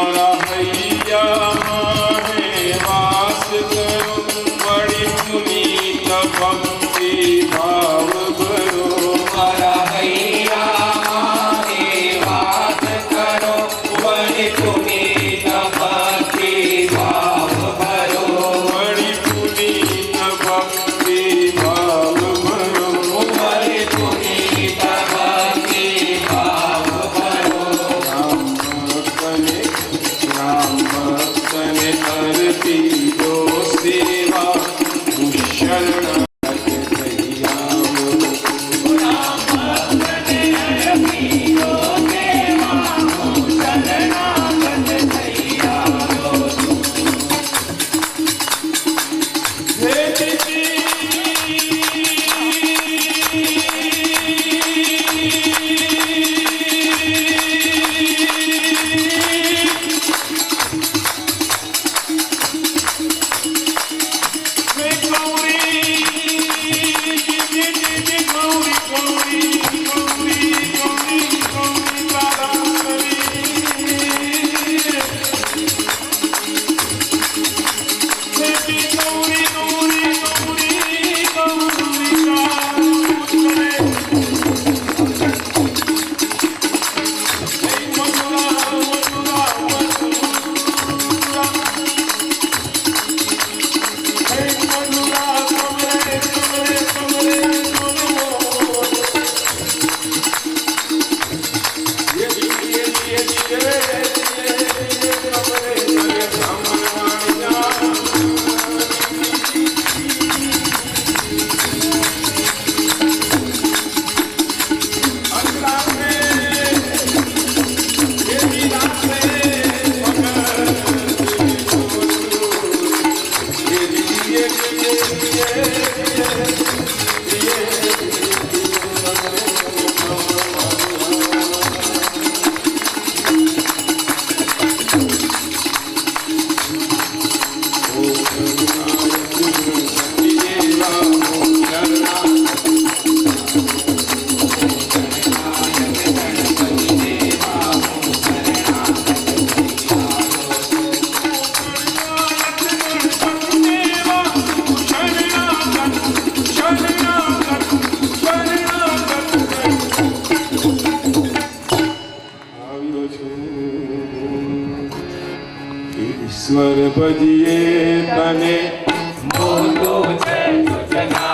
मारा हैया माहे वास करो बड़ी पुनीत भक्ति भाव भरो मारा हैया माहे वास करो बड़ी पुनीत भक्ति भाव भरो बड़ी पुनीत भक्ति भाव भरो बड़ी पुनीत भक्ति भाव भरो राम भक्तने करती दो सेवा शरण ईश्वर भजिए तने बोलो जय सुजना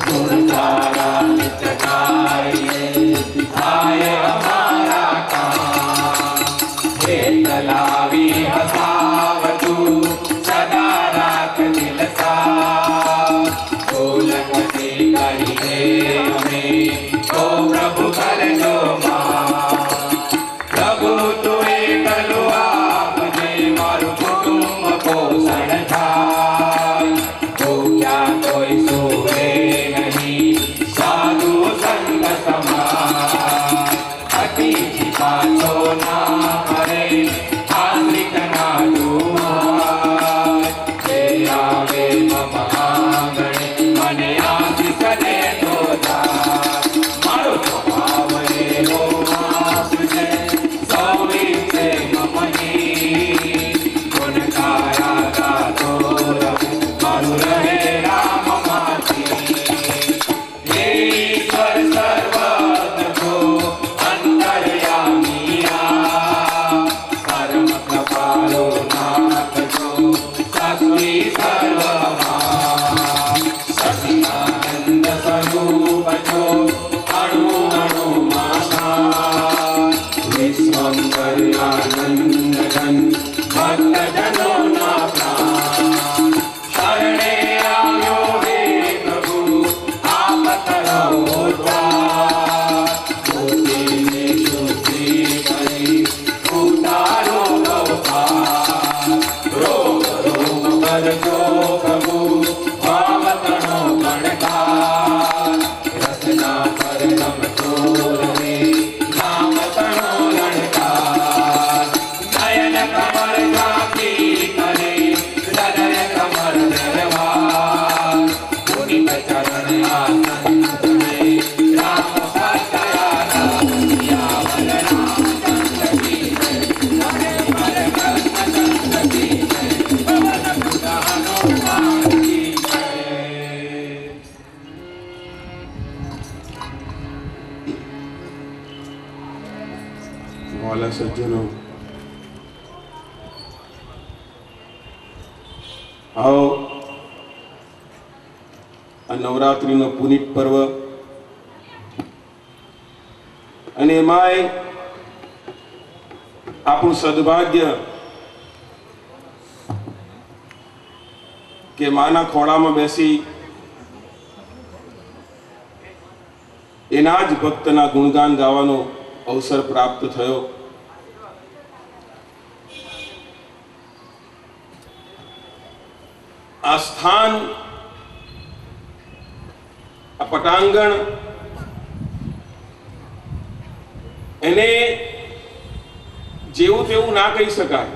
गुण तारा नित गाये दिखाए हमारा काम हे तलावी हसावतु सदा राख दिल सा बोलती करिए हमें ओ प्रभु कर दो मां प्रभु तू एक कलुआ पोषण थाय तो क्या कोई सोए नहीं साधु संग समाज अति पाछो ना करे आश्रित ना डूबाय जे आवे मम आंगणे मने आशीष दे तो दाय मारो स्वभाव एવો आप છે સૌવી છે મમની प्रभु भावतनो गणकार रसना વાલા સજ્જનો, આવો આ નવરાત્રિનો પુનિત પર્વ અને એમાંય આપણું સદભાગ્ય કે માના ખોળામાં બેસી એના જ ભક્તના ગુણગાન ગાવાનો અવસર પ્રાપ્ત થયો. આ સ્થાન, આ પટાંગણ એને જેવું તેવું ના કહી શકાય.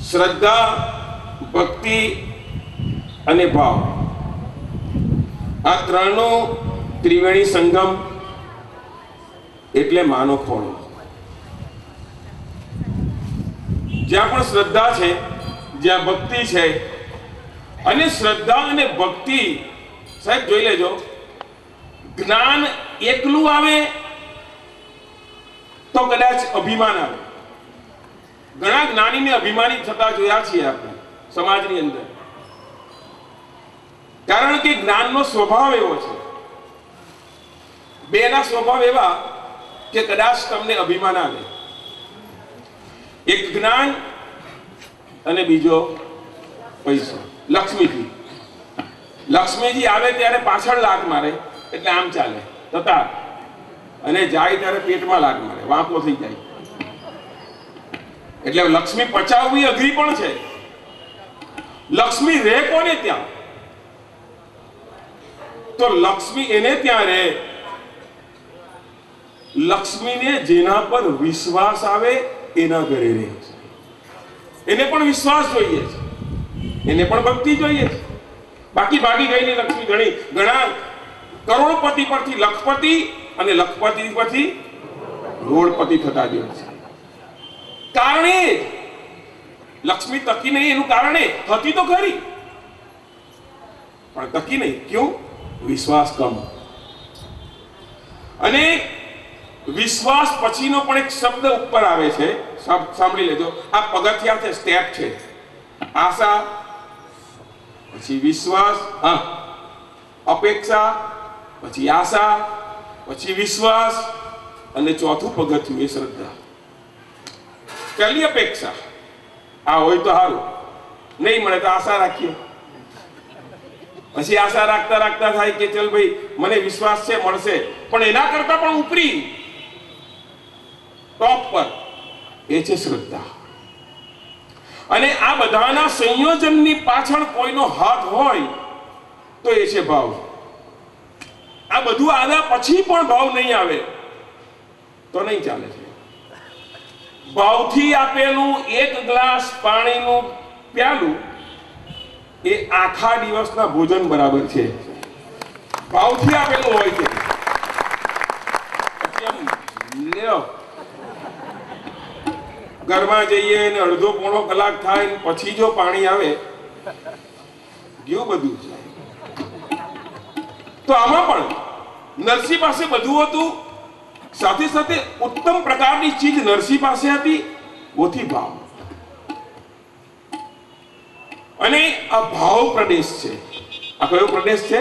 શ્રદ્ધા, ભક્તિ અને ભાવ, આ ત્રણનો ત્રિવેણી સંગમ એટલે માનો ખોળો. જ્યાં પણ શ્રદ્ધા છે, જ્યાં ભક્તિ છે, અને શ્રદ્ધા અને ભક્તિ, સાહેબ જોઈ લેજો, જ્ઞાન એકલું આવે તો કદાચ અભિમાન આવે. ઘણા જ્ઞાનીને અભિમાની થતા જોયા છીએ આપણે સમાજની અંદર, કારણ કે જ્ઞાનનો સ્વભાવ એવો છે. બેના સ્વભાવ એવા કે કદાચ તમને અભિમાન આવે. એક જ્ઞાન અને બીજો પૈસો. લક્ષ્મીજી આવે ત્યારે પાછળ લાત મારે એટલે આમ ચાલે તથા, અને જાય ત્યારે પેટમાં લાત મારે, વાંકો થઈ જાય. એટલે લક્ષ્મી પચાવવી અઘરી પણ છે. લક્ષ્મી રહે કોને ત્યાં? તો લક્ષ્મી એને ત્યાં રહે, લક્ષ્મીને જેના પર વિશ્વાસ આવે એના ઘરે રહે છે. એને પણ વિશ્વાસ જોઈએ છે, એને પણ ભક્તિ જોઈએ છે. બાકી ભાગી ગયેલી લક્ષ્મી ઘણા કરોડપતિ પરથી લખપતિ અને લખપતિ પરથી રોડપતિ થતા જોઈએ છે. કારણે લક્ષ્મી તકી નહીં, એનું કારણે હતી તો ખરી પણ તકી નહીં. ક્યું? વિશ્વાસ કમ. અને વિશ્વાસ પછીનો પણ એક શબ્દ ઉપર આવે છે, સાંભળી લેજો. આ પગથિયા છે, સ્ટેપ છે. આશા, પછી વિશ્વાસ, અપેક્ષા, પછી આશા, પછી વિશ્વાસ, અને ચોથું પગથિયું એ શ્રદ્ધા. પહેલી અપેક્ષા, આ હોય તો સારું, નહીં મળે તો આશા રાખીએ. પછી આશા રાખતા રાખતા થાય કે ચલ ભાઈ મને વિશ્વાસ છે મળશે, પણ એના કરતા પણ ઉપરી ટોપ પર એ છે શ્રદ્ધા. અને આ બધાના સંયોજનની પાછળ કોઈનો હાથ હોય તો એ છે ભાવ. આ બધું આના પછી પણ ભાવ નહીં આવે તો નહીં ચાલે છે. ભાવથી આપેલું એક ગ્લાસ પાણીનું પ્યાલું એ આખા દિવસના ભોજન બરાબર છે. ભાવથી આપેલું હોય છે. ઘરમાં જઈએ ને અડધો પોણો કલાક થાય ને પછી જો પાણી આવે, ગયું બધું છે. તો આમાં પણ નરસિંહ પાસે બધું હતું, સાથે સાથે ઉત્તમ પ્રકારની ચીજ નરસિંહ પાસે હતી, ઓથી ભાવ. અને આ ભાવ પ્રદેશ છે. આ કયો પ્રદેશ છે?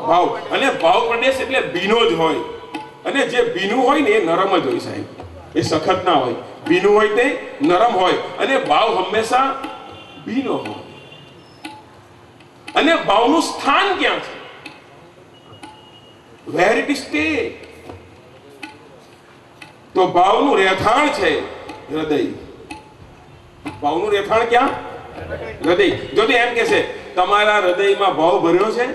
ભાવ. અને ભાવ પ્રદેશ એટલે ભીનો જ હોય. અને જે ભીનું હોય ને એ નરમ જ હોય સાહેબ, એ સખત ના હોય. ભીનું હોય તે નરમ હોય, અને ભાવ હંમેશા ભીનો હોય. અને ભાવનું સ્થાન ક્યાં છે? Where it stay. તો ભાવનું રહેઠાણ છે હૃદય. ભાવનું રહેઠાણ ક્યાં? હૃદય. જો તે એમ કહેશે તમારા હૃદયમાં ભાવ ભર્યો છે,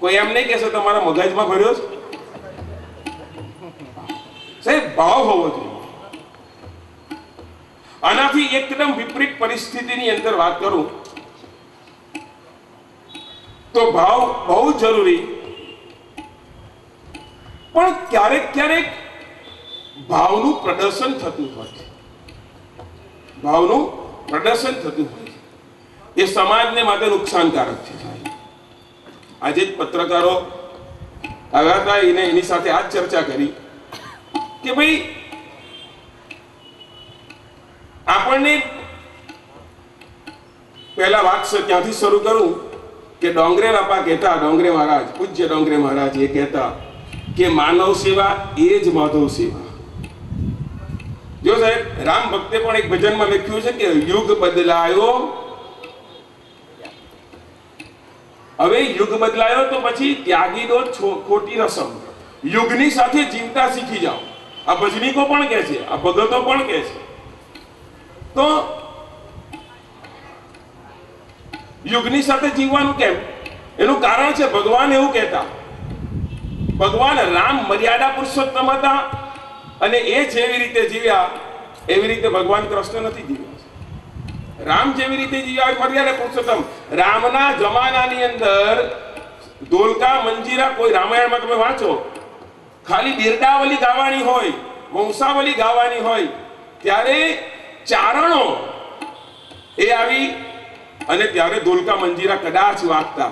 કોઈ એમ નહીં કહેશે તમારા મગજમાં ભર્યો છે. સાહેબ ભાવ હોવો જોઈએ. આનાથી એકદમ વિપરીત પરિસ્થિતિની અંદર વાત કરું તો ભાવ બહુ જરૂરી, પણ ક્યારેક ક્યારેક ભાવનું પ્રદર્શન થતું હોય છે. ભાવનું પ્રદર્શન થતું હોય છે, એ સમાજને માટે નુકસાનકારક છે. આજે જ પત્રકારો આવ્યા હતા, એની સાથે આ જ ચર્ચા કરી કે ભાઈ આપણને પહેલા વાત ત્યાંથી શરૂ કરું કે ડોંગરે બાપા કહેતા, ડોંગરે મહારાજ, પૂજ્ય ડોંગરે મહારાજ એ કહેતા કે માનવ સેવા એ જ માધવ સેવા. જો સાહેબ, રામ ભક્તે પણ એક ભજનમાં લખ્યું છે કે યુગ બદલાયો, હવે યુગ બદલાયો તો પછી ત્યાગી દો ખોટી રસમ, યુગની સાથે જીવતા શીખી જાઓ. આ ભજનીકો પણ કહે છે, આ ભગતો પણ કહે છે. તો યુગની સાથે જીવવાનું કેમ? એનું કારણ છે ભગવાન એવું કહેતા, ભગવાન રામ મર્યાદા પુરુષોત્તમ હતા અને એ જેવી રીતે જીવ્યા એવી રીતે ભગવાન કૃષ્ણ નથી જીવ્યા. રામ જેવી રીતે જીવ્યા મર્યાદા પુરુષોત્તમ. રામના જમાનાની અંદર ધોલકા મંજીરા, કોઈ રામાયણમાં તમે વાંચો, ખાલી બિરડાવલી ગાવાની હોય, વંશાવલી ગાવાની હોય, ત્યારે ચારણો એ આવી અને ત્યારે ધોલકા મંજીરા કદાચ વાગતા.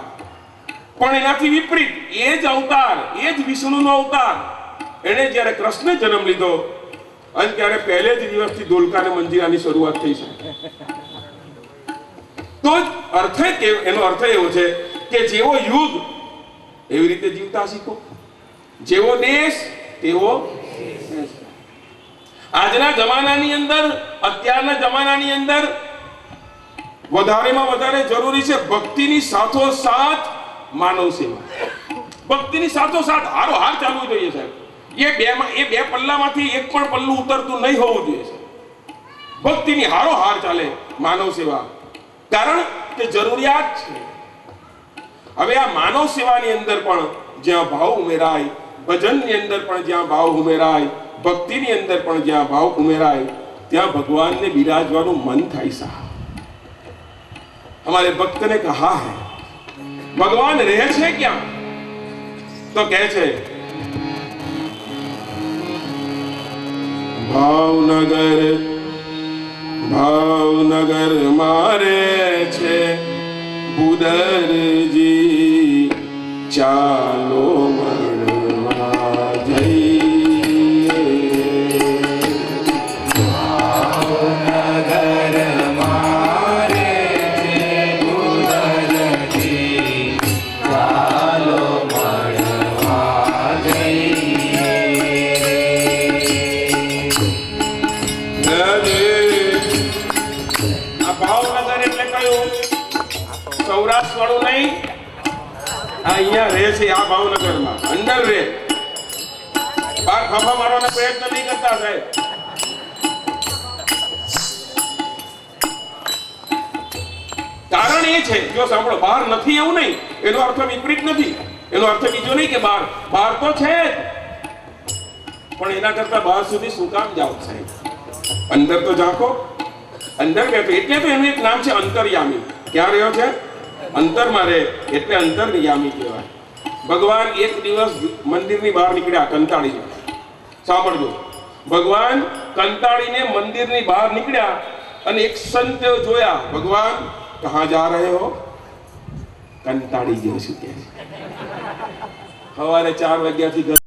પણ એનાથી વિપરીત એ જ અવતાર, એ જ વિષ્ણુનો અવતાર, એને જ્યારે કૃષ્ણ જન્મ લીધો અને ત્યારે પહેલે જ દિવસથી ધોલકા અને મંજીરાની શરૂઆત થઈ છે. તો એનો અર્થ એવો છે કે જેવો યુગ એવી રીતે જીવતા શીખો, જેવો દેશ તેવો દેશ. આજના જમાનાની અંદર, અત્યારના જમાનાની અંદર વધારેમાં વધારે જરૂરી છે ભક્તિની સાથોસાથ માનવ સેવા. ભક્તિની સાથોસાથ હારોહાર ચાલવું જોઈએ સાહેબ. એ બે પલ્લામાંથી એક પણ પલ્લું ઉતરતું નહીં હોવું જોઈએ. ભક્તિની હારોહાર ચાલે માનવ સેવા, કારણ કે જરૂરિયાત છે. હવે આ માનવ સેવાની અંદર પણ જ્યાં ભાવ ઉમેરાય, ભજનની અંદર પણ જ્યાં ભાવ ઉમેરાય, ભક્તિની અંદર પણ જ્યાં ભાવ ઉમેરાય, ત્યાં ભગવાનને બિરાજવાનું મન થાય સાહેબ. हमारे भक्त ने कहा है भगवान रहे छे क्या? तो कहे छे भावनगर मारे छे बुदरजी, चालो મળવા જઈએ. ભાવનગર મારે છે બુદરજી, ચાલો મળવા જઈએ. આ ભાવનગર એટલે કયું? સૌરાષ્ટ્ર વાળું નહીં, અહીંયા રહે છે આ ભાવનગરમાં, અંદર રહે. બાર ફાફા મારવાનો પ્રયત્ન નહીં કરતા સાહેબ. કારણ એ છે, જો સાંભળો, બહાર નથી એવું નહીં, એનો અર્થ વિપરીત નથી. એનો અર્થ બીજો નહીં કે બહાર તો છે જ, પણ એના કરતા બહાર સુધી શું કામ જાઓ સાહેબ? અંદર તો ઝાંખો, અંદર બેઠો. એટલે તો એનું એક નામ છે અંતર્યામી. ક્યાં રહ્યો છે? અંતરમાં રહે, એટલે અંતર્યામી કહેવાય. ભગવાન એક દિવસ મંદિરની બહાર નીકળ્યા કંટાળીને. સાંભળજો, ભગવાન કંટાળીને મંદિરની બહાર નીકળ્યા અને એક સંત જોયા. ભગવાન કહાં જા રહે હો? કંટાળી ગયો છું કે સવારે 4 વાગ્યાથી